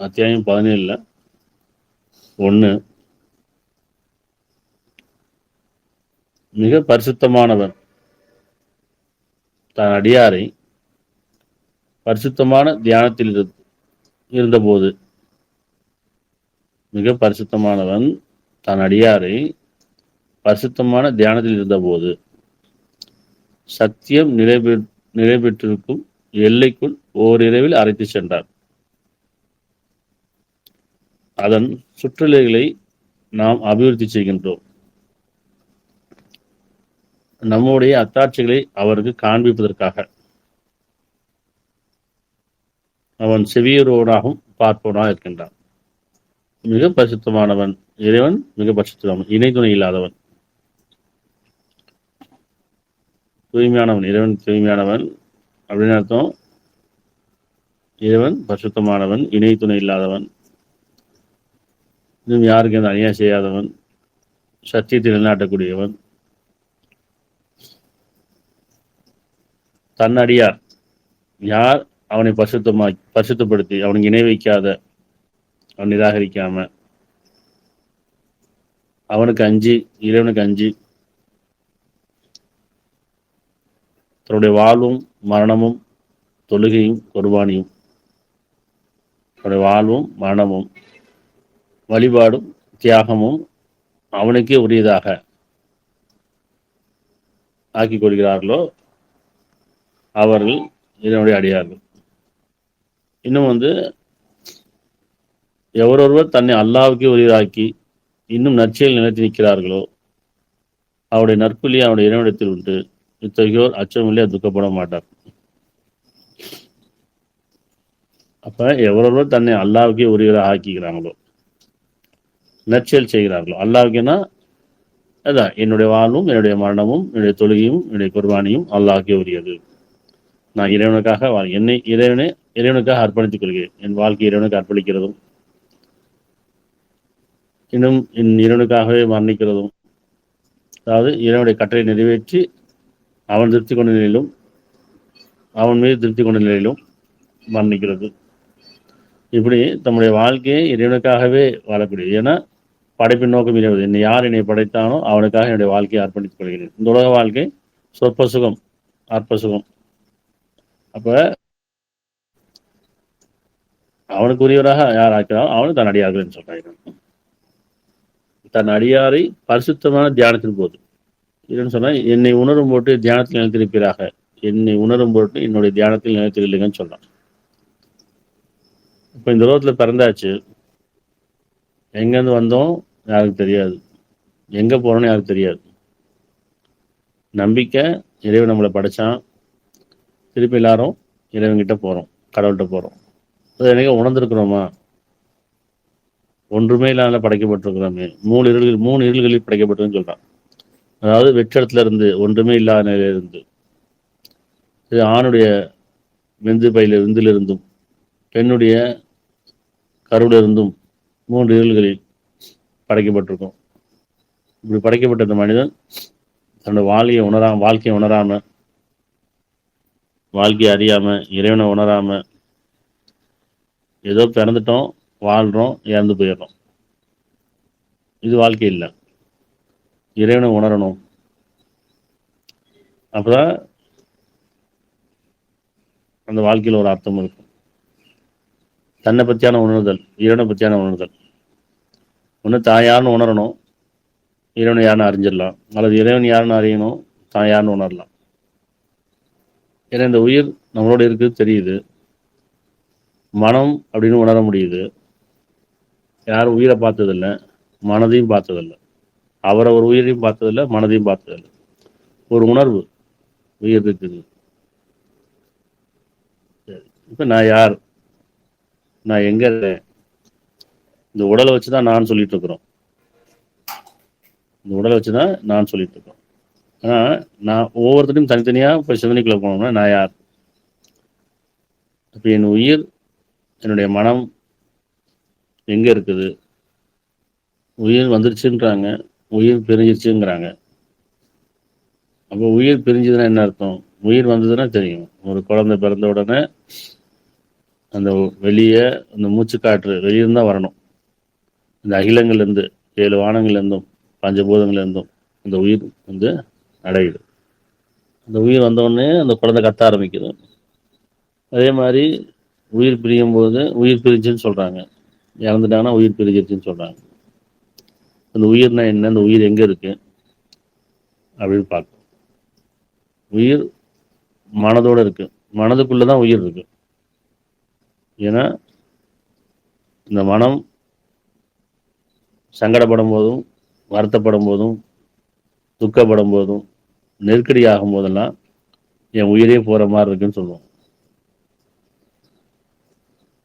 அத்தியாயம் 17 1. மிக பரிசுத்தமானவன் தன் அடியாரை பரிசுத்தமான தியானத்தில் இருந்தபோது மிக பரிசுத்தமானவன் தன் அடியாரை பரிசுத்தமான தியானத்தில் இருந்தபோது சத்தியம் நிறைவேற்றிருக்கும் எல்லைக்குள் ஓரிரவில் அழைத்து சென்றார். அதன் சுற்றுலைகளை நாம் அபிவிருத்தி செய்கின்றோம். நம்முடைய அத்தாட்சிகளை அவருக்கு காண்பிப்பதற்காக. அவன் செவியரோடாகவும் பார்ப்பவனாக இருக்கின்றான். மிக பரிசுத்தமானவன் இறைவன், மிக பரிசுத்தமானவன், இணை துணை இல்லாதவன், தூய்மையானவன். இறைவன் தூய்மையானவன் அப்படின்னு அர்த்தம். இறைவன் பரிசுத்தமானவன், இணை துணை இல்லாதவன், இன்னும் யாருக்கு அந்த அநியாயம் செய்யாதவன், சத்தியத்தை நிலைநாட்டக்கூடியவன், தன்னடியார் யார் அவனை பரிசுத்தப்படுத்தி அவனுக்கு இணை வைக்காத, அவன் நிராகரிக்காம, அவனுக்கு அஞ்சி, இறைவனுக்கு அஞ்சி தன்னுடைய வாழ்வும் மரணமும் தொழுகையும் குர்பானியும், தன்னுடைய வாழ்வும் மரணமும் வழிபாடும் தியாகமும் அவனுக்கே உரியதாக ஆக்கிக் கொள்கிறார்களோ அவர்கள் இதனுடைய அடியார்கள். இன்னும் எவரொருவர் தன்னை அல்லாஹ்வுக்கே உரியதாக்கி இன்னும் நற்செயல் நிலைத்து நிற்கிறார்களோ அவருடைய நற்குலி அவருடைய இறைவனிடத்தில் உண்டு. இத்தகையோர் அச்சமில்லை, துக்கப்பட மாட்டார். அப்ப எவரொருவர் தன்னை அல்லாஹ்வுக்கே உரியதாக ஆக்கிக்கிறாங்களோ, நற்செயல் செய்கிறார்களோ, அல்லாஹ்வுக்கேனா அதான் என்னுடைய வாழ்வும் என்னுடைய மரணமும் என்னுடைய தொழுகையும் என்னுடைய குர்பானியும் அல்லாஹ்வுக்கே உரியது. நான் இறைவனுக்காக என்னை இறைவனுக்காக அர்ப்பணித்துக் கொள்கிறேன். என் வாழ்க்கை இறைவனுக்கு அர்ப்பணிக்கிறதும் இன்னும் என் இறைவனுக்காகவே மரணிக்கிறதும், அதாவது இறைவனுடைய கட்டளை நிறைவேற்றி அவன் திருப்தி கொண்ட நிலையிலும் அவன் மீது திருப்தி கொண்ட நிலையிலும் மரணிக்கிறது. இப்படி தம்முடைய வாழ்க்கையை இறைவனுக்காகவே வாழக்கூடியது. ஏன்னா படைப்பின் நோக்கம் இறைவது. என்னை படைத்தானோ அவனுக்காக என்னுடைய வாழ்க்கையை அர்ப்பணித்துக் கொள்கிறேன். இந்த உலக வாழ்க்கை சொற்ப சுகம், அற்ப சுகம். அப்ப அவனுக்கு உரியவராக யார் ஆக்கிறானோ அவனு தன் அடியார்கள் சொல்றாங்க. தன் அடியாரை பரிசுத்தமான தியானத்தின் போது இதுன்னு சொன்னா, என்னை உணரும் போட்டு தியானத்தில் நிலைத்திருப்பீராக, என்னை உணரும் போட்டு என்னுடைய தியானத்தில் நிலைத்திருக்கீங்கன்னு சொல்றான். இப்ப இந்த உலகத்துல பிறந்தாச்சு, எங்கேருந்து வந்தோம் யாருக்கு தெரியாது, எங்க போறோம்னு யாருக்கு தெரியாது. நம்பிக்கை, இறைவன் நம்மளை படைச்சான், திருப்பி எல்லாரும் இறைவன்கிட்ட போறோம், கடவுள்கிட்ட போறோம். அது எனக்கு உணர்ந்திருக்கிறோமா? ஒன்றுமே இல்லாத படைக்கப்பட்டிருக்கிறோமே. மூணு இருள்களில் படைக்கப்பட்டிருக்குன்னு சொல்றான். அதாவது வெற்றிடத்துல இருந்து, ஒன்றுமே இல்லாத நிலையிலிருந்து, இது ஆணுடைய விந்திலிருந்தும் பெண்ணுடைய கருவிலிருந்தும் 3 இருள்களில் படைக்கப்பட்டிருக்கும். இப்படி படைக்கப்பட்ட இந்த மனிதன் தன்னோட வாழ்க்கையை உணராம, வாழ்க்கையை அறியாம, இறைவனை உணராம, ஏதோ பிறந்துட்டோம், வாழ்றோம், இறந்து போயிடுறோம். இது வாழ்க்கை இல்லை. இறைவனை உணரணும். அப்பதான் அந்த வாழ்க்கையில் ஒரு அர்த்தம் இருக்கும். தன்னை பற்றியான உணர்தல், இறைவனை பற்றியான உணர்தல். ஒன்று தான் யாருன்னு உணரணும், இறைவனை யாருன்னு அறிஞ்சிடலாம். அல்லது இறைவன் யாருன்னு அறியணும், தான் யாருன்னு உணரலாம். ஏன்னா இந்த உயிர் நம்மளோட இருக்குது தெரியுது, மனம் அப்படின்னு உணர முடியுது. யாரும் உயிரை பார்த்ததில்லை, மனதையும் பார்த்ததில்லை. அவரவர் உயிரையும் பார்த்ததில்லை, மனதையும் பார்த்ததில்லை. ஒரு உணர்வு உயிர் இருக்குது. இப்ப நான் யார், நான் எங்க இருக்கேன், இந்த உடலை வச்சுதான் நான் சொல்லிட்டு இருக்கிறோம். இந்த உடலை வச்சுதான் நான் சொல்லிட்டு இருக்கோம். ஆனா நான் ஒவ்வொருத்தரையும் தனித்தனியா போய் சிந்தனைக்குள்ள போனோம்னா நான் யார்? அப்ப என் உயிர், என்னுடைய மனம் எங்க இருக்குது? உயிர் வந்துருச்சுன்றாங்க, உயிர் பிரிஞ்சிருச்சுங்கிறாங்க. அப்போ உயிர் பிரிஞ்சுதுன்னா என்ன அர்த்தம்? உயிர் வந்ததுன்னா தெரியும். ஒரு குழந்தை பிறந்த உடனே அந்த வெளியே அந்த மூச்சுக்காற்று வெளியிருந்து தான் வரணும். இந்த அகிலங்கள்லேருந்து 7 வானங்கள்லேருந்தும் பஞ்சபூதங்கள்லேருந்தும் அந்த உயிர் வந்து அடையுது. அந்த உயிர் வந்தோடனே அந்த குழந்தை கத்த ஆரம்பிக்குது. அதே மாதிரி உயிர் பிரியும் போது உயிர் பிரிஞ்சுன்னு சொல்கிறாங்க. இறந்துட்டாங்கன்னா உயிர் பிரிஞ்சிருச்சுன்னு சொல்கிறாங்க. அந்த உயிர்னா என்ன, அந்த உயிர் எங்கே இருக்குது அப்படின்னு பார்க்கணும். உயிர் மனதோடு இருக்குது. மனதுக்குள்ளே தான் உயிர் இருக்குது. ஏன்னா இந்த மனம் சங்கடப்படும் போதும், வருத்தப்படும் போதும், துக்கப்படும் போதும், நெருக்கடி ஆகும் போதெல்லாம் என் உயிரே போகிற மாதிரி இருக்குன்னு சொல்லுவோம்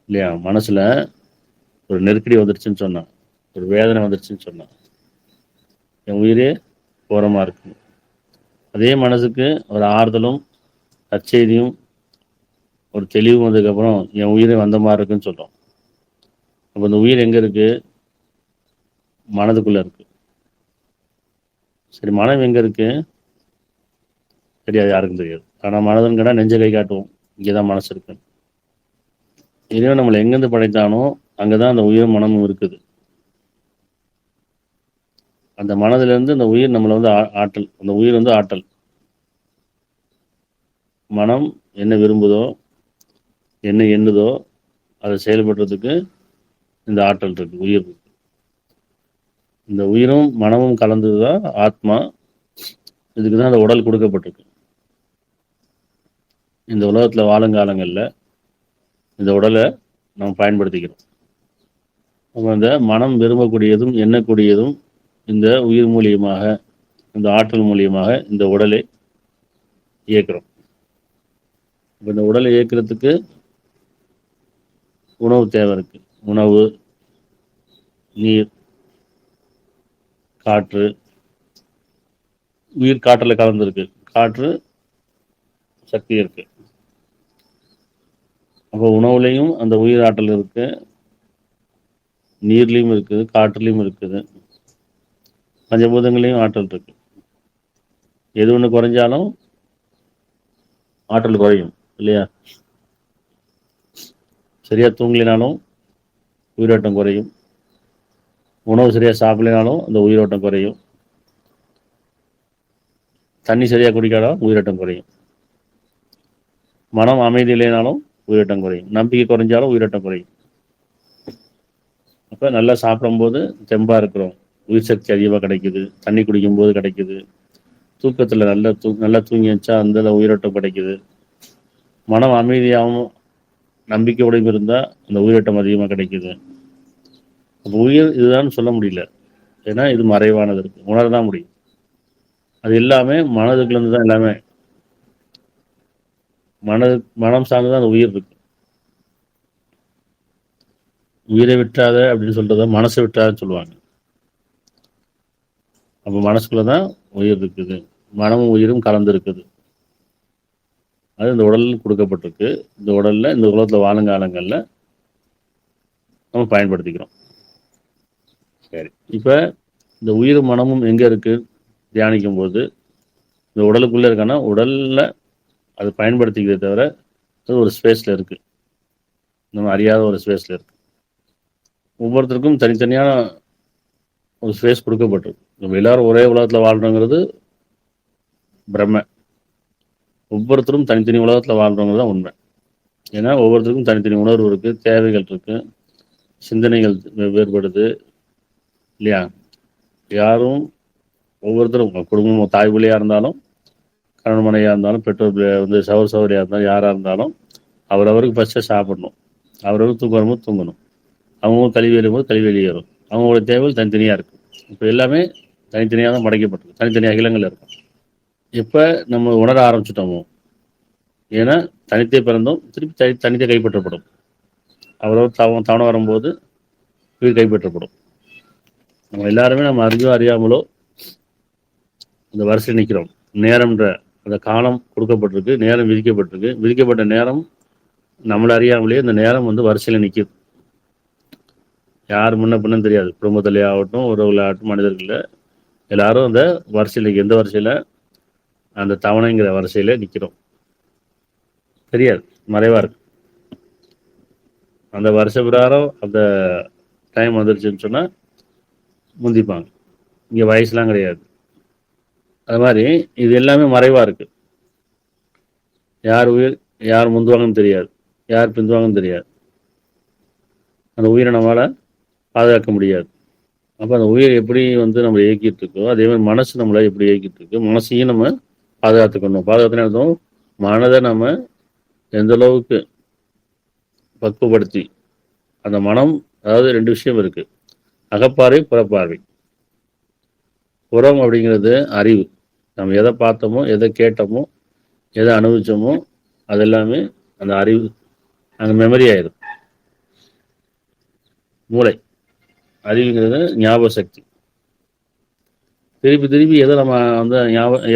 இல்லையா? மனசில் ஒரு நெருக்கடி வந்துருச்சுன்னு சொன்னான், ஒரு வேதனை வந்துருச்சுன்னு சொன்னான், என் உயிரே போகிற மாதிரி இருக்கு. அதே மனசுக்கு ஒரு ஆறுதலும் நற்செய்தியும் ஒரு தெளிவும் வந்ததுக்கப்புறம் என் உயிரே வந்த மாதிரி இருக்குன்னு சொல்கிறோம். அப்போ இந்த உயிர் எங்கே இருக்குது? மனதுக்குள்ளே இருக்குது. சரி, மனம் எங்கே இருக்குது? தெரியாது, யாருக்கும் தெரியாது. ஆனால் மனதுன்னு கேட்டால் நெஞ்ச கை காட்டுவோம், இங்கே தான் மனசு இருக்கு. இறைவன் நம்மளை எங்கேருந்து படைத்தானோ அங்கே தான் அந்த உயிர் மனமும் இருக்குது. அந்த மனதிலேருந்து அந்த உயிர் நம்மளை வந்து ஆற்றல், அந்த உயிர் வந்து ஆற்றல். மனம் என்ன விரும்புதோ, என்ன எண்ணுதோ அதை செயல்படுறதுக்கு இந்த ஆற்றல் இருக்குது, உயிர் இருக்கு. இந்த உயிரும் மனமும் கலந்தது தான் ஆத்மா. இதுக்கு தான் அந்த உடல் கொடுக்கப்பட்டிருக்கு. இந்த உலகத்தில் வாழுங்காலங்களில் இந்த உடலை நம்ம பயன்படுத்திக்கிறோம். நம்ம இந்த மனம் விரும்பக்கூடியதும் எண்ணக்கூடியதும் இந்த உயிர் மூலியமாக, இந்த ஆற்றல் மூலியமாக இந்த உடலை இயக்கிறோம். இப்போ இந்த உடலை இயக்கிறதுக்கு உணவு தேவை இருக்குது. உணவு, நீர், காற்று. உயிர் காற்றில் கலந்துருக்கு. காற்று சக்தி இருக்கு. அப்போ உணவுலையும் அந்த உயிர் ஆற்றல் இருக்கு, நீர்லையும் இருக்குது, காற்றுலையும் இருக்குது, பஞ்சபூதங்களையும் ஆற்றல் இருக்கு. எது ஒன்று குறைஞ்சாலும் ஆற்றல் குறையும் இல்லையா? சரியா தூங்கலினாலும் உயிரோட்டம் குறையும். உணவு சரியா சாப்பிடலினாலும் அந்த உயிரோட்டம் குறையும். தண்ணி சரியா குடிக்காதான் உயிரோட்டம் குறையும். மனம் அமைதி இல்லைனாலும் உயிரோட்டம் குறையும். நம்பிக்கை குறைஞ்சாலும் உயிரோட்டம் குறையும். அப்போ நல்லா சாப்பிடும்போது தெம்பாக இருக்கிறோம், உயிர் சக்தி அதிகமாக கிடைக்குது. தண்ணி குடிக்கும்போது கிடைக்குது. தூக்கத்தில் நல்லா தூங்கி வச்சா அந்த உயிரோட்டம் கிடைக்குது. மனம் அமைதியாகவும் நம்பிக்கையோடையும் இருந்தால் அந்த உயிரோட்டம் அதிகமாக கிடைக்குது. அப்போ உயிர் இதுதான் சொல்ல முடியல, ஏன்னா இது மறைவானது இருக்கு, உணரதான் முடியும். அது எல்லாமே மனதுக்குலேருந்து தான். எல்லாமே மனம் சார்ந்து தான் அந்த உயிர் இருக்கு. உயிரை விட்டாத அப்படின்னு சொல்றத மனசை விட்டாதன்னு சொல்லுவாங்க. அப்போ மனசுக்குள்ள தான் உயிர் இருக்குது, மனமும் உயிரும் கலந்து இருக்குது. அது இந்த உடல் கொடுக்கப்பட்டிருக்கு. இந்த உடல்ல இந்த உலகத்தில் வாழுங்காலங்களில் நம்ம பயன்படுத்திக்கிறோம். சரி, இப்போ இந்த உயிர் மனமும் எங்கே இருக்கு தியானிக்கும் போது இந்த உடலுக்குள்ளே இருக்கான்னா உடல்ல அது பயன்படுத்திக்கிறத தவிர அது ஒரு ஸ்பேஸில் இருக்குது, நம்ம அறியாத ஒரு ஸ்பேஸில் இருக்குது. ஒவ்வொருத்தருக்கும் தனித்தனியான ஒரு ஸ்பேஸ் கொடுக்கப்பட்டிருக்கு. நம்ம எல்லாரும் ஒரே உலகத்தில் வாழ்கிறோங்கிறது பிரம்ம. ஒவ்வொருத்தரும் தனித்தனி உலகத்தில் வாழ்கிறவங்க தான் உண்மை. ஏன்னா ஒவ்வொருத்தருக்கும் தனித்தனி உணர்வு இருக்குது, தேவைகள் இருக்குது, சிந்தனைகள் வேறுபடுது இல்லையா? யாரும் ஒவ்வொருத்தரும் குடும்பம், தாய் பிள்ளையாக இருந்தாலும், கணவன் மனைவியாக இருந்தாலும், பெற்றோர் வந்து சகோதர சகோதரியாக இருந்தாலும், யாராக இருந்தாலும் அவரவருக்கு ஃபஸ்ட்டாக சாப்பிடணும், அவரவருக்கு தூக்கம் வரும்போது தூங்கணும், அவங்க கல்வி ஏறும்போது கல்வி வெளியேறும். அவங்களோட தேவைகள் தனித்தனியாக இருக்குது. இப்போ எல்லாமே தனித்தனியாக தான் படைக்கப்பட்டிருக்கு, தனித்தனி அகிலங்கள் இருக்கும். எப்போ நம்ம உணர ஆரம்பிச்சிட்டோமோ, ஏன்னா தனித்தே பிறந்தோம், திருப்பி தனித்தே கைப்பற்றப்படும். அவரவர் தவணை வரும்போது உயிர் கைப்பற்றப்படும். நம்ம எல்லாருமே நம்ம அறிஞ்சோ அறியாமலோ அந்த வரிசையில் நிற்கிறோம். நேரம்ன்ற அந்த காலம் கொடுக்கப்பட்டிருக்கு, நேரம் விதிக்கப்பட்டிருக்கு. விதிக்கப்பட்ட நேரம் நம்மளை அறியாமலேயே இந்த நேரம் வந்து வரிசையில் நிற்கிது. யார் முன்ன பின்னு தெரியாது. குடும்பத்திலே ஆகட்டும், உறவுல ஆகட்டும், மனிதர்களில் எல்லாரும் அந்த வரிசையில், எந்த வரிசையில், அந்த தவணைங்கிற வரிசையில் நிற்கிறோம். தெரியாது, மறைவாக இருக்கு. அந்த வருஷ பிரகாரம் அந்த டைம் வந்துருச்சுன்னு சொன்னால் முந்திப்பாங்க. இங்கே வயசுலாம் கிடையாது. அது மாதிரி இது எல்லாமே மறைவாக இருக்குது. யார் உயிர் யார் முந்துவாங்கன்னு தெரியாது, யார் பிந்துவாங்கன்னு தெரியாது. அந்த உயிரை நம்மளால் பாதுகாக்க முடியாது. அப்போ அந்த உயிர் எப்படி வந்து நம்ம இயக்கிட்டு இருக்கோ, அதே மாதிரி மனசு நம்மளை எப்படி இயக்கிட்டு இருக்கு, மனசையும் நம்ம பாதுகாத்துக்கணும். பாதுகாத்துனா மனதை நம்ம எந்த அளவுக்கு பக்குவப்படுத்தி அந்த மனம், அதாவது ரெண்டு விஷயம் இருக்கு, அகப்பார்வை புறப்பார்வை. புறம் அப்படிங்கிறது அறிவு. நம்ம எதை பார்த்தோமோ, எதை கேட்டோமோ, எதை அனுபவிச்சோமோ அது எல்லாமே அந்த அறிவு அங்கே மெமரி ஆயிடும். மூளை அறிவுங்கிறது ஞாபக சக்தி. திருப்பி திருப்பி எதை நம்ம வந்து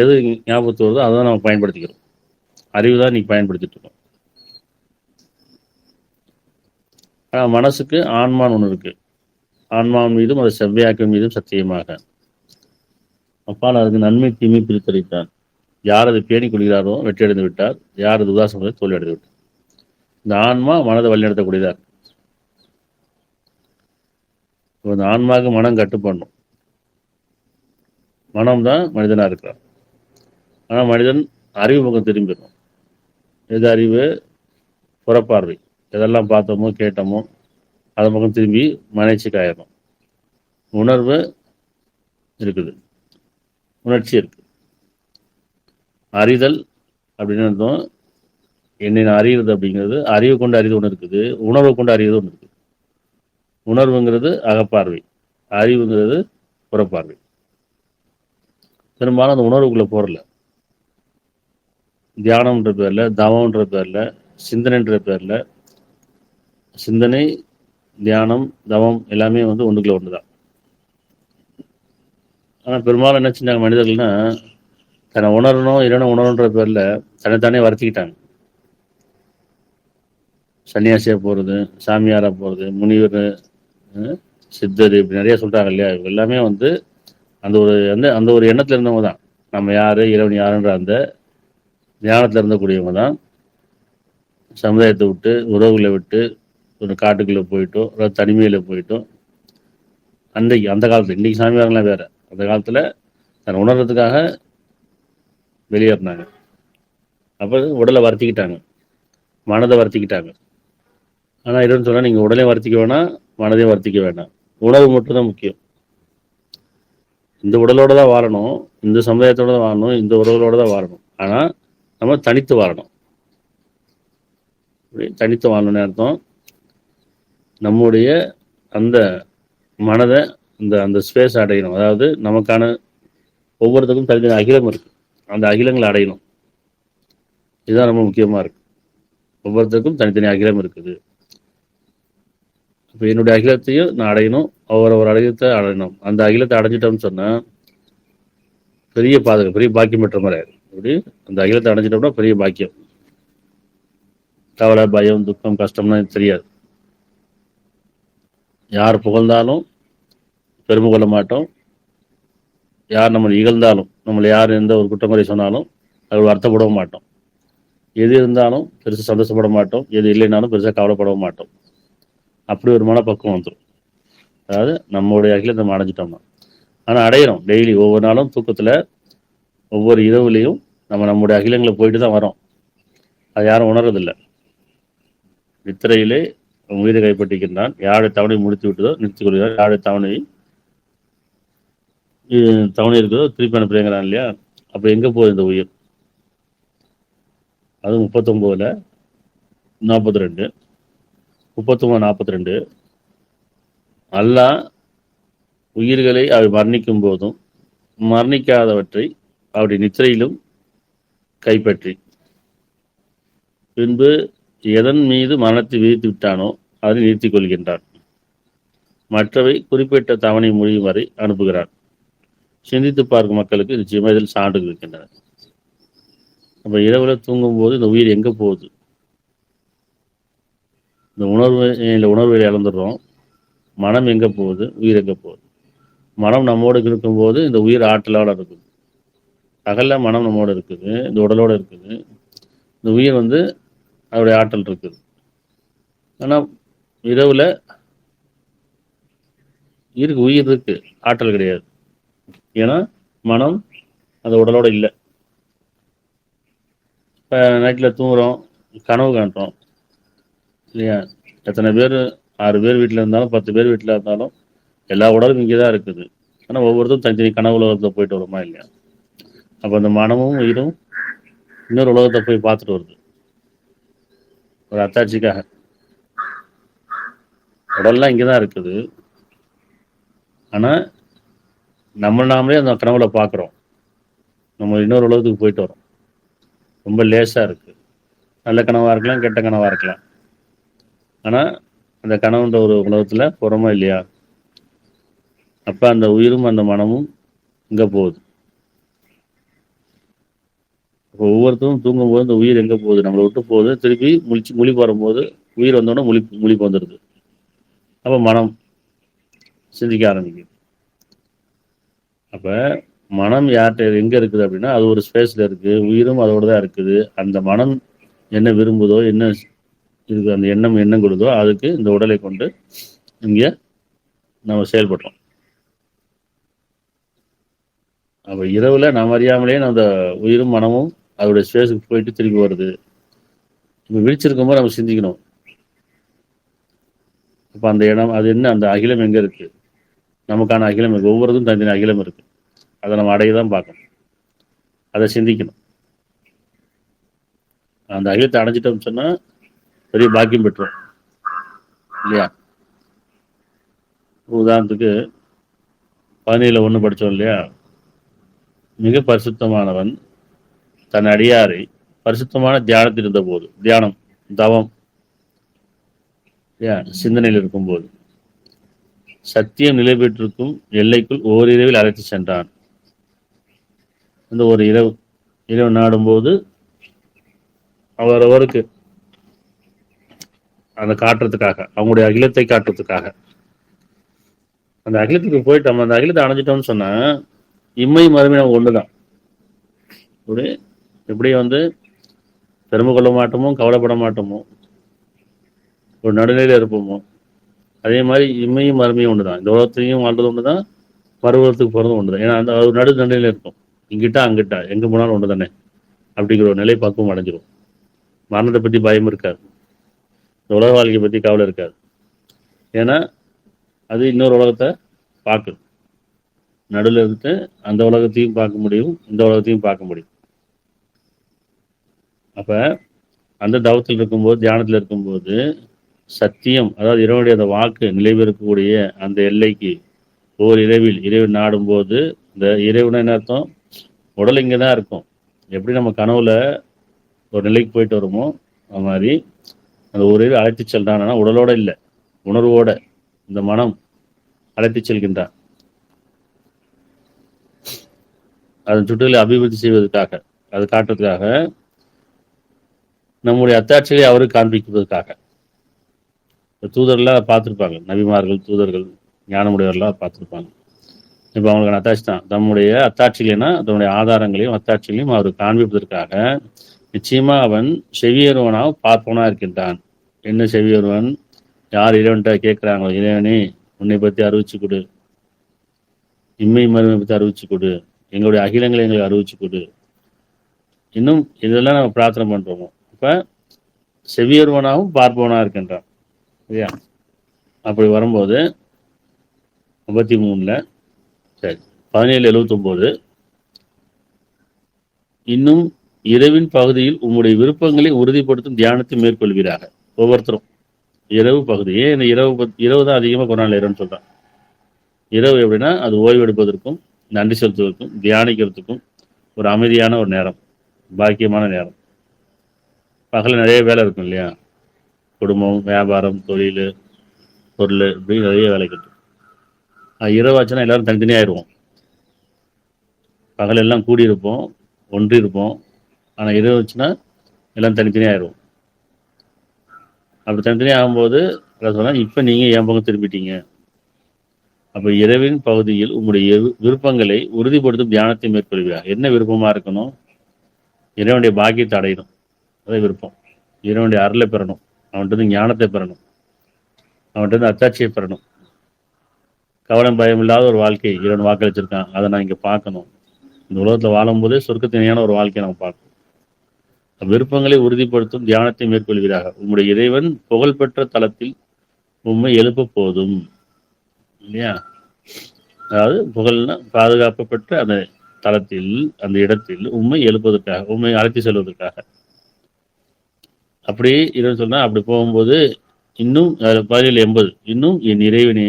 எது ஞாபகத்து வருதோ அதை தான் நம்ம பயன்படுத்திக்கிறோம். அறிவு தான் இன்னைக்கு பயன்படுத்திட்டு இருக்கோம். ஆனால் மனசுக்கு ஆன்மான்னு ஒன்று இருக்கு. ஆன்மாவின் மீதும் அது செவ்வையாக்கின் மீதும் சத்தியமாக அப்பால் அதுக்கு நன்மை தீமை பிரித்தளித்தான். யார் அதை பேணி கொள்கிறாரோ வெற்றி அடைந்து விட்டார், யார் அது உதாசம் தோல்வி அடைந்து விட்டார். இந்த ஆன்மா மனதை வழிநடத்தக்கூடியதா. இந்த ஆன்மாவுக்கு மனம் கட்டுப்படணும். மனம் தான் மனிதனாக இருக்கிறான். ஆனால் மனிதன் அறிவு பக்கம் திரும்பிடணும். எது அறிவு? புறப்பார்வை. எதெல்லாம் பார்த்தோமோ கேட்டோமோ அதை பக்கம் திரும்பி மனைச்சிக்காயிடணும். உணர்வு இருக்குது, உணர்ச்சி இருக்கு. அறிதல் அப்படின்னு அர்த்தம். என்னை நான் அறிகிறது அப்படிங்கிறது, அறிவு கொண்டு அறிவு ஒன்று இருக்குது, உணர்வு கொண்டு அறிவது ஒன்று இருக்குது. உணர்வுங்கிறது அகப்பார்வை, அறிவுங்கிறது புறப்பார்வை. பெரும்பாலும் அந்த உணர்வுக்குள்ளே போகிறல. தியானம்ன்ற பேரில், தவம்ன்ற பேரில், சிந்தனைன்ற பேரில், சிந்தனை தியானம் தவம் எல்லாமே வந்து ஒன்றுக்குள்ள ஒன்று தான். ஆனால் பெரும்பாலும் என்ன செஞ்சாங்க மனிதர்கள்னா, தன்னை உணரணும் இல்லைன்னா உணரணுன்ற பேரில் தன்னைத்தானே வருத்திக்கிட்டாங்க. சன்னியாசியாக போகிறது, சாமியாராக போகிறது, முனிவர், சித்தர், இப்படி நிறைய சொல்கிறாங்க இல்லையா. இவங்க எல்லாமே வந்து அந்த ஒரு அந்த ஒரு எண்ணத்தில் இருந்தவங்க தான். நம்ம யார், இறைவன் யாருன்ற அந்த தியானத்தில் இருந்தக்கூடியவங்க தான் சமுதாயத்தை விட்டு, உறவுகளை விட்டு, ஒரு காட்டுக்குள்ளே போயிட்டோம், ஒரு தனிமையில் போயிட்டோம். அந்த காலத்தில், இன்றைக்கி சாமியாரெலாம் வேறு, அந்த காலத்தில் தன்னை உணர்றதுக்காக வெளியேறினாங்க. அப்போ உடலை வருத்திக்கிட்டாங்க, மனதை வருத்திக்கிட்டாங்க. ஆனால் இறைவன் சொன்னால் நீங்கள் உடலையும் வருத்திக்க வேணாம், மனதையும் வருத்திக்க வேண்டாம், உணவு மட்டும்தான் முக்கியம். இந்த உடலோடு தான் வாழணும், இந்த சமுதாயத்தோடு தான் வாழணும், இந்த உறவுகளோடு தான் வாழணும். ஆனால் நம்ம தனித்து வாழணும். தனித்து வாழணும்னு அர்த்தம் நம்முடைய அந்த மனதை அந்த ஸ்பேஸ் அடையணும். அதாவது நமக்கான ஒவ்வொருத்தருக்கும் தனித்தனி அகிலம் இருக்கு, அந்த அகிலங்களை அடையணும். இதுதான் ரொம்ப முக்கியமாக இருக்கு. ஒவ்வொருத்தருக்கும் தனித்தனி அகிலம் இருக்குது. இப்போ என்னுடைய அகிலத்தையும் நான் அடையணும், ஒரு அகிலத்தை அடையணும். அந்த அகிலத்தை அடைஞ்சிட்டோம்னு சொன்னால் பெரிய பாதுகாப்பு, பெரிய பாக்கியம் பெற்ற மாதிரி ஆயிடும். அப்படி அந்த அகிலத்தை அடைஞ்சிட்டோம்னா பெரிய பாக்கியம். கவலை, பயம், துக்கம், கஷ்டம்லாம் தெரியாது. யார் புகழ்ந்தாலும் பெருமை கொள்ள மாட்டோம். யார் நம்மளை இகழ்ந்தாலும், நம்மளை யார் எந்த ஒரு குற்றமுறை சொன்னாலும் அது வருத்தப்படவும் மாட்டோம். எது இருந்தாலும் பெருசாக சந்தோஷப்பட மாட்டோம், எது இல்லைனாலும் பெருசாக கவலைப்படவும் மாட்டோம். அப்படி ஒரு மனப்பக்குவம் வந்துடும். அதாவது நம்மளுடைய அகிலத்தை நம்ம அடைஞ்சிட்டோம்னா. ஆனால் அடையிறோம் டெய்லி, ஒவ்வொரு நாளும் தூக்கத்தில், ஒவ்வொரு இரவுலையும் நம்முடைய அகிலங்களை போயிட்டு தான் வரோம். அது யாரும் உணர்றதில்லை. நித்திரையிலே உயிரை கைப்பற்றிக்கின்றான், யாருடைய தவணை முடித்து விட்டதோ நிறுத்திக் கொள்கிறார், யாருடைய தவணை இருக்குதோ திருப்பி அனுப்புறேங்கிறான் இல்லையா. அப்போ எங்கே போகுது இந்த உயிர்? அது 39 42 39 42 அல்லாஹ் உயிர்களை அவை மரணிக்கும் போதும் மரணிக்காதவற்றை அவருடைய நித்திரையிலும் கைப்பற்றி பின்பு எதன் மீது மரணத்தை விதித்து விட்டானோ அதை நிறுத்திக் கொள்கின்றான். மற்றவை குறிப்பிட்ட தவணை முடியும் வரை அனுப்புகிறான். சிந்தித்து பார்க்கும் மக்களுக்கு நிச்சயமாக இதில் சான்றுகள் இருக்கின்றன. அப்போ இரவில் தூங்கும்போது இந்த உயிர் எங்கே போகுது? இந்த உணர்வை இழந்துடுறோம். மனம் எங்கே போகுது? உயிர் எங்கே போகுது? மனம் நம்மோடு இருக்கும்போது இந்த உயிர் ஆற்றலோடு இருக்குது. பகல்ல மனம் நம்மோடு இருக்குது, இந்த உடலோடு இருக்குது. இந்த உயிர் வந்து அதோடைய ஆற்றல் இருக்குது. ஆனால் இரவுல இருக்கு, உயிர் இருக்கு, ஆற்றல் கிடையாது. ஏன்னா மனம் அந்த உடலோட இல்லை. இப்போ நைட்டில் தூங்குறோம், கனவு காண்றோம் இல்லையா? எத்தனை பேர், 6 பேர் வீட்டில் இருந்தாலும் 10 பேர் வீட்டில் இருந்தாலும் எல்லா உடலும் இங்கே தான் இருக்குது. ஆனால் ஒவ்வொருத்தரும் தனித்தனி கனவு உலகத்தில் போயிட்டு வருமா இல்லையா? அப்போ அந்த மனமும் உயிரும் இன்னொரு உலகத்தை போய் பார்த்துட்டு வருது ஒரு அத்தாட்சிக்காக. உடல்லாம் இங்கே தான் இருக்குது. ஆனால் நம்ம நாமளே அந்த கனவுல பார்க்குறோம். நம்ம இன்னொரு உலகத்துக்கு போயிட்டு வரோம். ரொம்ப லேசாக இருக்குது. நல்ல கனவாக இருக்கலாம், கெட்ட கனவாக இருக்கலாம். ஆனால் அந்த கனவுன்ற ஒரு உலகத்தில் போகிறோமா இல்லையா? அப்போ அந்த உயிரும் அந்த மனமும் இங்கே போகுது. இப்போ ஒவ்வொருத்தரும் தூங்கும்போது இந்த உயிர் எங்கே போகுது? நம்மளை விட்டு போகுது. திருப்பி முழிப்பு வரும்போது உயிர் வந்தோடனே முழிப்பு வந்துடுது. அப்போ மனம் சிந்திக்க ஆரம்பிக்குது. அப்போ மனம் யார்கிட்ட எங்கே இருக்குது அப்படின்னா, அது ஒரு ஸ்பேஸில் இருக்குது. உயிரும் அதோட தான் இருக்குது. அந்த மனம் என்ன விரும்புதோ, என்ன இருக்குது, அந்த எண்ணம் என்ன கொடுதோ அதுக்கு இந்த உடலை கொண்டு இங்கே நம்ம செயல்படுறோம். அப்போ இரவில் நாம் அறியாமலே அந்த உயிரும் மனமும் அதோடைய ஸ்பேஸுக்கு போயிட்டு திரும்பி வருது. இப்போ விழிச்சிருக்கும்போது நம்ம சிந்திக்கணும். அப்போ அந்த இடம் அது என்ன, அந்த அகிலம் எங்கே இருக்குது? நமக்கான அகிலம் இருக்குது. ஒவ்வொருக்கும் தனித்தனி அகிலம் இருக்குது. அதை நம்ம அடைய தான் பார்க்கணும். அதை சிந்திக்கணும். அந்த அகிலத்தை அடைஞ்சிட்டோம்னு சொன்னால் பெரிய பாக்கியம் பெற்றோம் இல்லையா? உதாரணத்துக்கு 17:1 படித்தோம் இல்லையா? மிக பரிசுத்தமானவன் தன் அடியாரை பரிசுத்தமான தியானத்தில் இருந்த போது, தியானம் தவம் சிந்தனையில் இருக்கும்போது சத்தியம் நிலை பெற்றிருக்கும் எல்லைக்குள் ஓரிரவில் அழைத்து சென்றான். அந்த ஒரு இரவு நாடும்போது அவரவருக்கு அதை காட்டுறதுக்காக, அவங்களுடைய அகிலத்தை காட்டுறதுக்காக அந்த அகிலத்துக்கு போயிட்டு நம்ம அந்த அகிலத்தை அணைஞ்சிட்டோம்னு சொன்னா இம்மை மறுமை நம்ம ஒண்ணுதான். எப்படி பெருமை கொள்ள மாட்டோமோ, கவலைப்பட மாட்டோமோ, ஒரு நடுநிலையில இருப்போமோ, அதே மாதிரி இம்மையும் மறுமையும் ஒண்ணுதான். இந்த உலகத்தையும் வாழ்றது ஒண்ணுதான், மறுபுறத்துக்கு போறதும் ஒண்ணுதான். ஏன்னா அந்த ஒரு நடுநிலையில இருக்கும். இங்கிட்டா அங்கிட்டா எங்க போனாலும் ஒன்று தானே அப்படிங்கிற ஒரு நிலை பக்குவம் அடைஞ்சிடும். மரணத்தை பற்றி பயம் இருக்காது, இந்த உலக வாழ்க்கையை பற்றி கவலை இருக்காது. ஏன்னா அது இன்னொரு உலகத்தை பார்க்குது. நடுவில் இருந்துட்டு அந்த உலகத்தையும் பார்க்க முடியும், இந்த உலகத்தையும் பார்க்க முடியும். அப்போ அந்த தவத்தில் இருக்கும்போது, தியானத்தில் இருக்கும்போது சத்தியம், அதாவது இறைவனுடைய அந்த வாக்கு நிலைபெறக்கூடிய அந்த எல்லைக்கு இரவு நாடும்போது, இந்த இறைவனை என்ன அர்த்தம்? உடல் இங்கே தான் இருக்கும். எப்படி நம்ம கனவுல ஒரு நிலைக்கு போயிட்டு வருமோ அது மாதிரி அந்த ஒரு இரவு அழைத்து செல்றான்னா உடலோட இல்லை, உணர்வோட இந்த மனம் அழைத்து செல்கின்றான். அதன் சுற்றுகளை அபிவிருத்தி செய்வதற்காக, அது காட்டுறதுக்காக, நம்முடைய அத்தாட்சிகளை அவருக்கு காண்பிப்பதற்காக. தூதர்கள்லாம் பார்த்துருப்பாங்க, நபிமார்கள், தூதர்கள், ஞானமுடையவர்களாக பார்த்துருப்பாங்க. இப்போ அவங்களுக்கு அத்தாட்சி தான். தம்முடைய அத்தாட்சிகளைனா தன்னுடைய ஆதாரங்களையும் அத்தாட்சிகளையும் அவருக்கு காண்பிப்பதற்காக நிச்சயமா அவன் செவியருவனாக பார்ப்பவனா இருக்கின்றான். என்ன செவியருவன்? யார் இறைவன்கிட்ட கேட்குறாங்களோ, இறைவனே உன்னை பற்றி அறிவிச்சு கொடு, இம்மை மருமை பற்றி அறிவிச்சு கொடு, எங்களுடைய அகிலங்களை எங்களுக்கு அறிவிச்சு கொடு, இன்னும் இதெல்லாம் நம்ம பிரார்த்தனை பண்ணுறோமோ. இப்போ செவியருவனாகவும் பார்ப்பவனாக இருக்கின்றான் இல்லையா? அப்படி வரும்போது 53 சரி 17:79 இன்னும் இரவின் பகுதியில் உம்முடைய விருப்பங்களை உறுதிப்படுத்தும் தியானத்தை மேற்கொள்வீராக. ஒவ்வொருத்தரும் இரவு பகுதி, ஏன் இந்த இரவு தான் அதிகமாக கொண்டாடல இரவுன்னு சொல்றான். இரவு எப்படின்னா அது ஓய்வு எடுப்பதற்கும், நன்றி செலுத்துவதற்கும், தியானிக்கிறதுக்கும் ஒரு அமைதியான ஒரு நேரம், பாக்கியமான நேரம். பகல நிறைய வேலை இருக்கும் இல்லையா? குடும்பம், வியாபாரம், தொழில், பொருள், இப்படி நிறைய வேலைக்கு இருக்கும். இரவாச்சுன்னா எல்லாரும் தனித்தனியாகிடுவோம். பகல் எல்லாம் கூடியிருப்போம், ஒன்றி இருப்போம். ஆனால் இரவு வச்சுன்னா எல்லாம் தனித்தனியாகிடுவோம். அப்படி தனித்தனியாக ஆகும்போது சொன்னால் இப்போ நீங்கள் என் பக்கம் திரும்பிட்டீங்க. அப்போ இரவின் பகுதியில் உங்களுடைய விருப்பங்களை உறுதிப்படுத்தும் தியானத்தை மேற்கொள்வீர்கள். என்ன விருப்பமாக இருக்கணும்? இறைவனுடைய பாக்கியத்தை அடையணும், அதே விருப்பம். இறைவனுடைய அருளை பெறணும், அவன்கிட்ட ஞானத்தை பெறணும். அவன்கிட்ட இருந்து அத்தாட்சியை பெறணும். கவனம் பயம் இல்லாத ஒரு வாழ்க்கை இறைவன் வாக்களிச்சிருக்கான், அதை நான் இங்கே பார்க்கணும். இந்த உலகத்தில் வாழும்போதே சொர்க்கத்தினையான ஒரு வாழ்க்கையை நம்ம பார்க்கணும். விருப்பங்களை உறுதிப்படுத்தும் தியானத்தை மேற்கொள்வீராக. உம்முடைய இறைவன் புகழ்பெற்ற தலத்தில் உண்மை எழுப்ப போதும் இல்லையா? அதாவது புகழ்னா பாதுகாப்பு பெற்ற அந்த தளத்தில், அந்த இடத்தில் உண்மை எழுப்பதற்காக, உண்மை அழைத்து செல்வதற்காக. அப்படி இறைவன் சொன்னா, அப்படி போகும்போது இன்னும் 1780 இன்னும் என் இறைவனே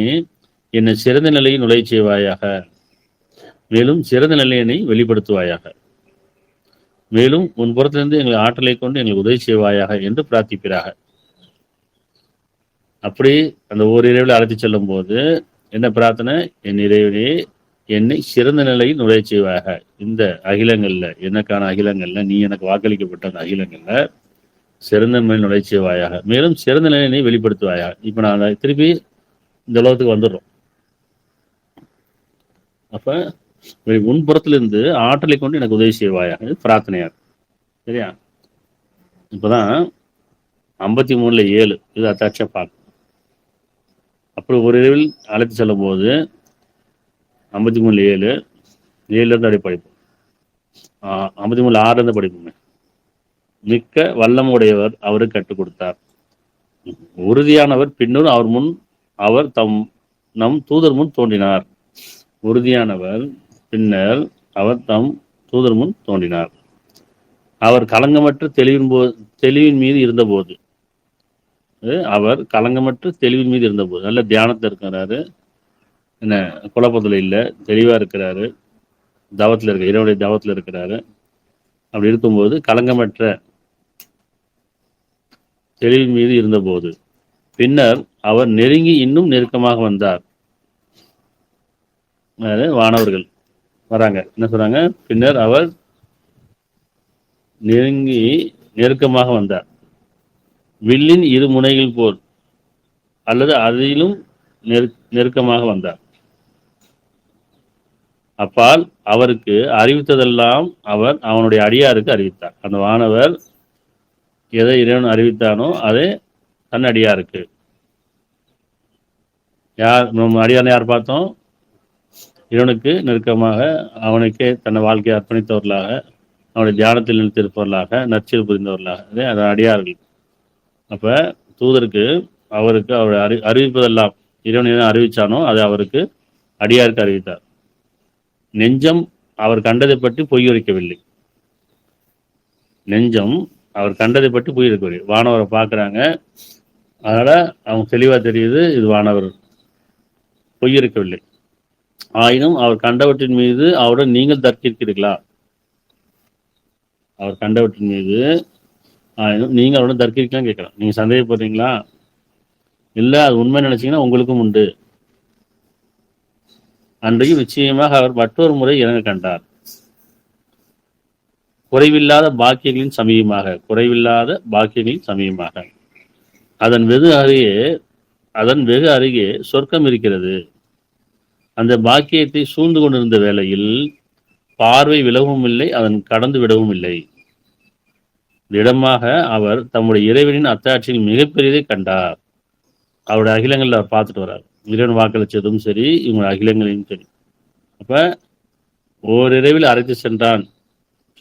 என்னை சிறந்த நிலையை நுழைய செய்வாயாக, மேலும் சிறந்த நிலையினை வெளிப்படுத்துவாயாக, மேலும் உன் புறத்திலிருந்து எங்களை ஆற்றலை கொண்டு எங்களுக்கு உதவி செய்வாயாக என்று பிரார்த்திப்பீராக. அப்படி அந்த ஓரிரவில் அழைத்து செல்லும் போது என்ன பிரார்த்தனை? என் இறைவனே என்னை சிறந்த நிலையில் நுழைய செய்வாயாக. இந்த அகிலங்கள்ல, எனக்கான அகிலங்கள்ல, நீ எனக்கு வாக்களிக்கப்பட்ட அந்த அகிலங்கள்ல சிறந்த நிலையில் நுழைய செய்வாயாக, மேலும் சிறந்த நிலையினை வெளிப்படுத்துவாயாக. இப்ப நான் திருப்பி இந்த உலகத்துக்கு வந்துடுறோம். அப்ப உன்புறத்திலிருந்து ஆற்றலை கொண்டு எனக்கு உதவி செய்வாயாக பிரார்த்தனையா. சரியா? இப்பதான் 53:7 இது அத்தாட்சியா பார்க்கணும். அப்படி ஒரு இரவில் அழைத்து செல்லும் போது 53:7 இருந்து அப்படி படிப்போம். 53:6 படிப்போமே. மிக்க வல்லமுடையவர் அவருக்கு கற்றுக் கொடுத்தார், உறுதியானவர் பின்னர் அவர் முன் அவர் நம் தூதர் முன் தோன்றினார். உறுதியானவர் பின்னர் அவர் தம் தூதர் முன் தோன்றினார். அவர் கலங்கமற்ற தெளிவின் மீது இருந்தபோது, அவர் கலங்கமற்ற தெளிவின் மீது இருந்தபோது, நல்ல தியானத்தில் இருக்கிறாரு, என்ன குழப்பத்தில் இல்லை, தெளிவா இருக்கிறாரு, தவத்தில் இருக்க இறைவனுடைய தவத்தில் இருக்கிறாரு. அப்படி இருக்கும்போது கலங்கமற்ற தெளிவின் மீது இருந்தபோது, பின்னர் அவர் நெருங்கி இன்னும் நெருக்கமாக வந்தார். வானவர்கள் வராங்க, என்ன சொல்றாங்க? பின்னர் அவர் நெருங்கி நெருக்கமாக வந்தார், வில்லின் இரு முனைகள் போல் அல்லது அதிலும் நெருக்கமாக வந்தார். அப்பால் அவருக்கு அறிவித்ததெல்லாம் அவர் அவனுடைய அடியாருக்கு அறிவித்தார். அந்த வானவர் எதை இறைவன் அறிவித்தானோ அதை தன் அடியாருக்கு. நம்ம அடியாரை யார் பார்த்தோம்? இறைவனுக்கு நெருக்கமாக அவனுக்கே தன்னை வாழ்க்கையை அர்ப்பணித்தவர்களாக, அவனுடைய தியானத்தில் நிறுத்திருப்பவர்களாக, நற்செயல் புரிந்தவர்களாக, அதன் அடியார்கள். அப்ப தூதருக்கு அவருக்கு அவர் அறிவிப்பதெல்லாம் இறைவன் என்ன அறிவிச்சானோ அதை அவருக்கு அடியாருக்கு அறிவித்தார். நெஞ்சம் அவர் கண்டதை பற்றி பொய்யுரைக்கவில்லை. நெஞ்சம் அவர் கண்டதை பற்றி பொய்யுரைக்கவில்லை. வானவரை பார்க்குறாங்க, அதனால அவங்க தெளிவா தெரியுது இது வானவர், பொய்யுரைக்கவில்லை. ஆயினும் அவர் கண்டவற்றின் மீது அவருடன் நீங்கள் தர்க்கிருக்கிறீர்களா? அவர் கண்டவற்றின் மீது ஆயினும் நீங்கள் அவருடன் தர்க்கிருக்கலாம் கேட்கலாம். நீங்க சந்தேகப்படுறீங்களா? இல்லை, அது உண்மை நினைச்சீங்கன்னா உங்களுக்கும் உண்டு. அன்றைக்கு நிச்சயமாக அவர் மற்றொரு முறை இறங்க கண்டார், குறைவில்லாத பாக்கியங்களின் சமயமாக, குறைவில்லாத பாக்கியங்களின் சமயமாக. அதன் வெகு அருகே சொர்க்கம் இருக்கிறது. அந்த பாக்கியத்தை சூழ்ந்து கொண்டிருந்த வேளையில் பார்வை விலகவும் இல்லை, அதன் கடந்து விடவும் இல்லை. இடமாக அவர் தம்முடைய இறைவனின் அத்தாட்சியில் மிகப்பெரியதை கண்டார். அவருடைய அகிலங்களில் அவர் பார்த்துட்டு வர்றார். இறைவன் வாக்களிச்சதும் சரி, இவங்க அகிலங்களையும் சரி. அப்ப ஓரிரவில் அழைத்து சென்றான்.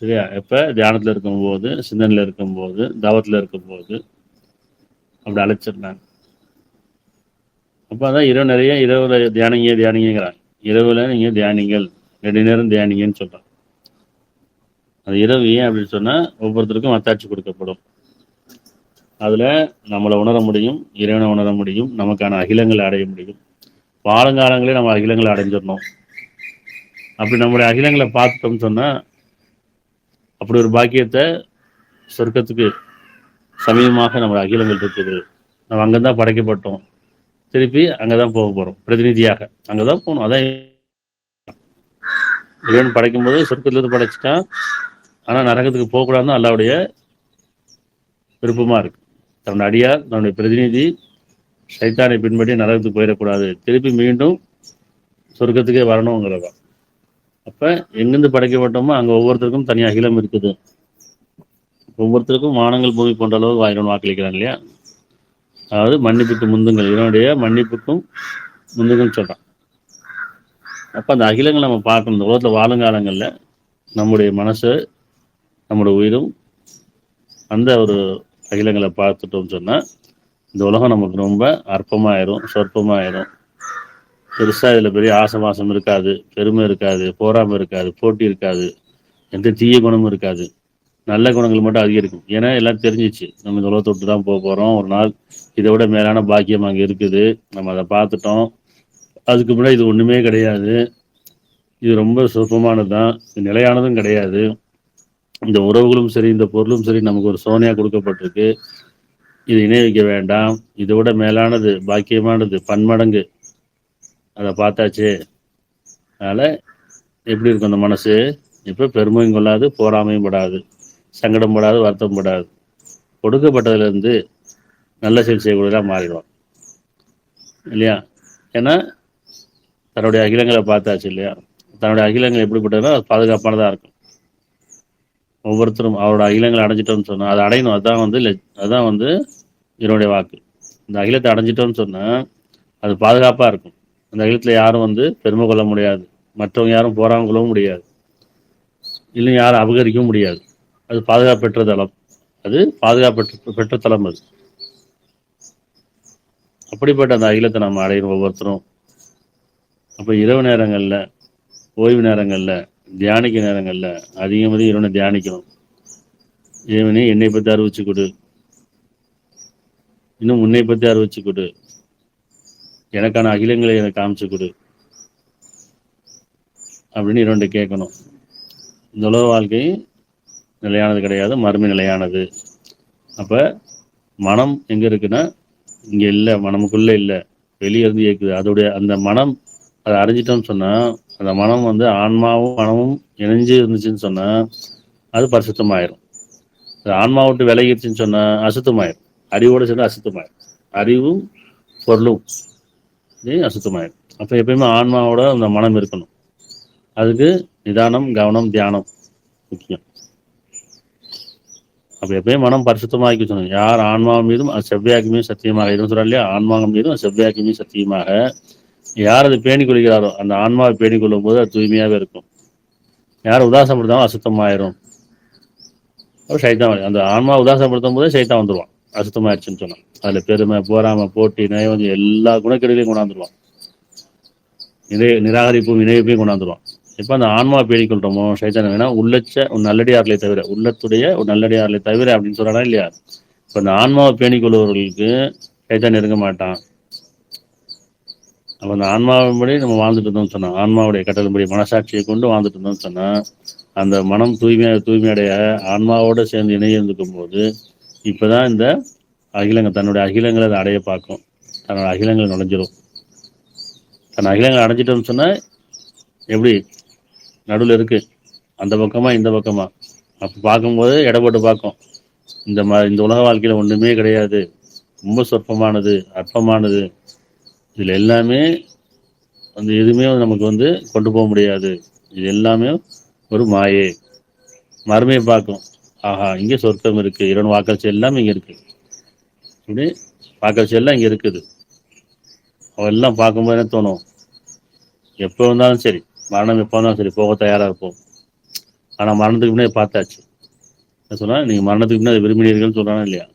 சரியா? எப்ப தியானத்துல இருக்கும்போது, சிந்தனையில் இருக்கும்போது, தவத்தில் இருக்கும்போது அப்படி அழைச்சிருந்தாங்க. அப்போ அதான் இரவு நிறைய இரவுல தியானிங்கிறாங்க. இரவுல நீங்க தியானிங்கள், நெடுநேரம் தியானிங்கன்னு சொல்றாங்க. அது இரவு ஏன் அப்படின்னு சொன்னா ஒவ்வொருத்தருக்கும் அத்தாட்சி கொடுக்கப்படும். அதுல நம்மளை உணர முடியும், இறைவனை உணர முடியும், நமக்கான அகிலங்களை அடைய முடியும். பாலங்காலங்களே நம்ம அகிலங்களை அடைஞ்சிடணும். அப்படி நம்மளுடைய அகிலங்களை பார்த்துட்டோம்னு சொன்னா அப்படி ஒரு பாக்கியத்தை சொர்க்கத்துக்கு சமீபமாக நம்ம அகிலங்கள் இருக்குது. நம்ம அங்கதான் படைக்கப்பட்டோம், திருப்பி அங்கதான் போக போறோம், பிரதிநிதியாக அங்கதான் போகணும். அதான் இறைவன் படைக்கும் போது சொர்க்கத்திலிருந்து படைச்சிட்டான். ஆனா நரகத்துக்கு போகக்கூடாதுன்னு அல்லாவுடைய விருப்பமா இருக்கு. தன்னுடைய அடியார், தன்னுடைய பிரதிநிதி சைத்தானை பின்பற்றி நரகத்துக்கு போயிடக்கூடாது, திருப்பி மீண்டும் சொர்க்கத்துக்கே வரணுங்கிறதா. அப்ப எங்கிருந்து படைக்கப்பட்டோமோ அங்க ஒவ்வொருத்தருக்கும் தனி அகிலம் இருக்குது. ஒவ்வொருத்தருக்கும் வானங்கள் பூமி போன்ற அளவு இறைவன் வாக்களிக்கிறான் இல்லையா? அதாவது மன்னிப்புக்கு முந்துங்கள், இறைவனுடைய மன்னிப்புக்கும் முந்துங்கள்னு சொல்கிறான். அப்போ அந்த அகிலங்களை நம்ம பார்க்கணும். இந்த உலகத்தில் வாழுங்காலங்களில் நம்முடைய மனசு, நம்முடைய உயிரும் அந்த ஒரு அகிலங்களை பார்த்துட்டோம்னு சொன்னால் இந்த உலகம் நமக்கு ரொம்ப அற்பமாயிரும், சொற்பமாயிரும். பெருசாக இதில் பெரிய ஆசமாசம் இருக்காது, பெருமை இருக்காது, போராமை இருக்காது, போட்டி இருக்காது, எந்த தீய குணமும் இருக்காது, நல்ல குணங்கள் மட்டும் அதிகரிக்கும். ஏன்னா எல்லாம் தெரிஞ்சிச்சு, நம்ம இந்த உலகத்தை விட்டு தான் போக போகிறோம், ஒரு நாள் இதை விட மேலான பாக்கியம் அங்கே இருக்குது, நம்ம அதை பார்த்துட்டோம், அதுக்கு முன்னாடி இது ஒன்றுமே கிடையாது, இது ரொம்ப சொற்பமானது தான், இது நிலையானதும் கிடையாது, இந்த உறவுகளும் சரி இந்த பொருளும் சரி நமக்கு ஒரு சோனையாக கொடுக்கப்பட்டிருக்கு, இது இணை வைக்க வேண்டாம், இதை விட மேலானது பாக்கியமானது பன்மடங்கு, அதை பார்த்தாச்சு. அதனால் எப்படி இருக்கும் அந்த மனசு? இப்போ பெருமையும் கொள்ளாது, போராமையும் படாது, சங்கடம் படாது, வருத்தம் படாது, கொடுக்கப்பட்டதுலேருந்து நல்ல செயல் செய்யக்கூடியதாக மாறிடுவான் இல்லையா? ஏன்னா தன்னுடைய அகிலங்களை பார்த்தாச்சு இல்லையா? தன்னுடைய அகிலங்கள் எப்படிப்பட்டதுன்னா அது பாதுகாப்பானதாக இருக்கும். ஒவ்வொருத்தரும் அவரோட அகிலங்களை அடைஞ்சிட்டோம்னு சொன்னால் அதை அடையணும். அதுதான் வந்து இதனுடைய வாக்கு. இந்த அகிலத்தை அடைஞ்சிட்டோம்னு சொன்னால் அது பாதுகாப்பாக இருக்கும். அந்த அகிலத்தில் யாரும் வந்து பெருமை கொள்ள முடியாது, மற்றவங்க யாரும் போராமல் கொள்ளவும் முடியாது, இல்லை யாரும் அபகரிக்கவும் முடியாது. அது பாதுகாப்பு பெற்ற தளம், அது பாதுகாப்பு பெற்ற தளம். அது அப்படிப்பட்ட அந்த அகிலத்தை நம்ம அடையணும் ஒவ்வொருத்தரும். அப்போ இரவு நேரங்களில், ஓய்வு நேரங்களில், தியானிக்க நேரங்களில் அதிகமாக இறைவனை தியானிக்கணும். இறைவனே என்னை பற்றி அறிவிச்சு கொடு, இன்னும் உன்னை பற்றி அறிவிச்சு கொடு, எனக்கான அகிலங்களை எனக்கு காமிச்சு கொடு அப்படின்னு இறைவன்கிட்ட கேட்கணும். இந்த உலக வாழ்க்கை நிலையானது கிடையாது, மறுமை நிலையானது. அப்போ மனம் எங்கே இருக்குன்னா இங்கே இல்லை, நமக்குள்ளே இல்லை, வெளியே இருந்து இயக்குது. அதோடைய அந்த மனம் அதை அறிஞ்சிட்டோம்னு சொன்னால், அந்த மனம் வந்து ஆன்மாவும் மனமும் இணைஞ்சு இருந்துச்சுன்னு சொன்னால் அது பரிசுத்தமாயிரும். அது ஆன்மா விட்டு விலகிடுச்சுன்னு சொன்னால் அசுத்தமாயிரும். அறிவோடு சேர்ந்து அசுத்தமாயிரும், அறிவும் பொருளும் அசுத்தமாயிரும். அப்போ எப்பயுமே ஆன்மாவோட அந்த மனம் இருக்கணும். அதுக்கு நிதானம், கவனம், தியானம் முக்கியம். அப்போ எப்பயும் மனம் பரிசுத்தமாக்கி சொன்னோம். யார் ஆன்மா மீதும் அது செவ்வாய்க்குமே சத்தியமாக, எதுவும் சொல்கிறா இல்லையா, ஆன்மாவின் மீதும் அது செவ்வாய்க்குமே சத்தியமாக, யார் அதை பேணிக் கொள்கிறாரோ அந்த ஆன்மாவை பேணிக் கொள்ளும் போது அது தூய்மையாகவே இருக்கும். யார் உதாசப்படுத்தாலும் அசுத்தமாயிரும். சைத்தான் அந்த ஆன்மா உதாசப்படுத்தும் போதே சைத்தான் வந்துடுவான், அசுத்தமாயிருச்சுன்னு சொன்னான். அதில் பெருமை, போராமை, போட்டி, நயவஞ்சு எல்லா குணக்கெடுகளையும் கொண்டாந்துருவான். நிராகரிப்பும் இணையப்பையும் கொண்டாந்துருவான். இப்போ அந்த ஆன்மா பேணிக்கொள்றோமோ சைத்தான் வேணா உள்ளச்ச ஒரு நல்லடியார்களை தவிர, உள்ளத்துடைய ஒரு நல்லடியார்களை தவிர அப்படின்னு சொல்றானா இல்லையா? இப்போ அந்த ஆன்மாவை பேணிக்கொள்பவர்களுக்கு சைத்தான் நெருங்க மாட்டான். அப்போ அந்த ஆன்மாவின்படி நம்ம வாழ்ந்துட்டு இருந்தோம்னு சொன்னா, ஆன்மாவுடைய கட்டளைப்படி மனசாட்சியை கொண்டு வாழ்ந்துட்டு இருந்தோம்னு சொன்னா, அந்த மனம் தூய்மையடைய ஆன்மாவோடு சேர்ந்து இணையிருந்துக்கும் போது இப்போதான் இந்த அகிலங்கள் தன்னுடைய அகிலங்களை அதை அடைய பார்க்கும். தன்னோட அகிலங்களை நுழைஞ்சிடும். தன் அகிலங்களை அடைஞ்சிட்டோம்னு சொன்னால் எப்படி நடுவில் இருக்கு, அந்த பக்கமா இந்த பக்கமா, அப்போ பார்க்கும்போது இடப்பட்டு பார்க்கும். இந்த உலக வாழ்க்கையில் ஒன்றுமே கிடையாது, ரொம்ப சொற்பமானது, அற்பமானது, இதில் எல்லாமே வந்து எதுவுமே நமக்கு வந்து கொண்டு போக முடியாது, இது எல்லாமே ஒரு மாயே. மறுமையை பார்க்கும், ஆஹா இங்கே சொர்க்கம் இருக்குது, இறைவன் வாக்களிச்ச எல்லாமே இங்கே இருக்குது, இப்படி வாக்களிச்ச எல்லாம் இங்கே இருக்குது. அவெல்லாம் பார்க்கும்போது என்ன தோணும், எப்போ வந்தாலும் சரி, மரணம் எப்போ வந்தாலும் சரி போக தயாராக இருப்போம். ஆனால் மரணத்துக்கு முன்னாடி பார்த்தாச்சு. என்ன சொன்னால், நீங்கள் மரணத்துக்கு முன்னாடி விரும்பினீர்கள்னு சொல்கிறானா இல்லையா,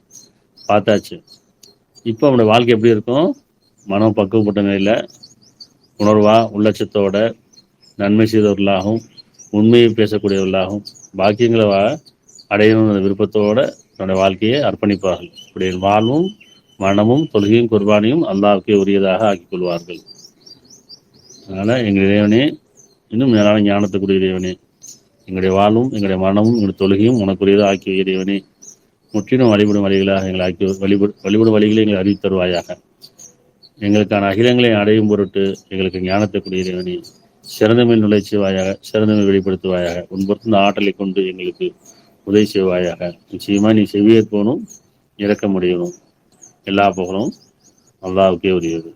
பார்த்தாச்சு. இப்போ அவனுடைய வாழ்க்கை எப்படி இருக்கும், மனம் பக்குவப்பட்ட நிலையில் உணர்வா உள்ளட்சத்தோட நன்மை செய்தவர்களாகவும் உண்மையை பேசக்கூடியவர்களாகவும் பாக்கியங்களை அடையணுங்கிற விருப்பத்தோடு தன்னுடைய வாழ்க்கையை அர்ப்பணிப்பார்கள். இப்படி வாழ்வும் மரணமும் தொழுகையும் குர்பானியும் அல்லாஹ்வுக்கே உரியதாக ஆக்கிக் கொள்வார்கள். அதனால் எங்கள் இறைவனே, இன்னும் மேலான ஞானத்துக்குரிய இறைவனே, எங்களுடைய வாழ்வும் எங்களுடைய மரணமும் எங்களுடைய தொழுகையும் உனக்குரியதாக ஆக்கி இறைவனே, முற்றிலும் வழிபடும் வழிகளாக எங்களை ஆக்கி வழிபடும் வழிகளை எங்களை அறிவித்து தருவாயாக. எங்களுக்கான அகிலங்களை அடையும் பொருட்டு எங்களுக்கு ஞானத்துக்குரிய இறைவனே, சிறந்தமிழ் நுழைச்சுவாயாக, சிறந்தமிழ் வெளிப்படுத்துவாயாக, உன்பொருந்த ஆற்றலை கொண்டு எங்களுக்கு உதவி செய்வாயாக. நிச்சயமாக நீ செவியேற்போனும் இறக்க முடியணும். எல்லா புகழும் அல்லாஹ்வுக்கே உரியது.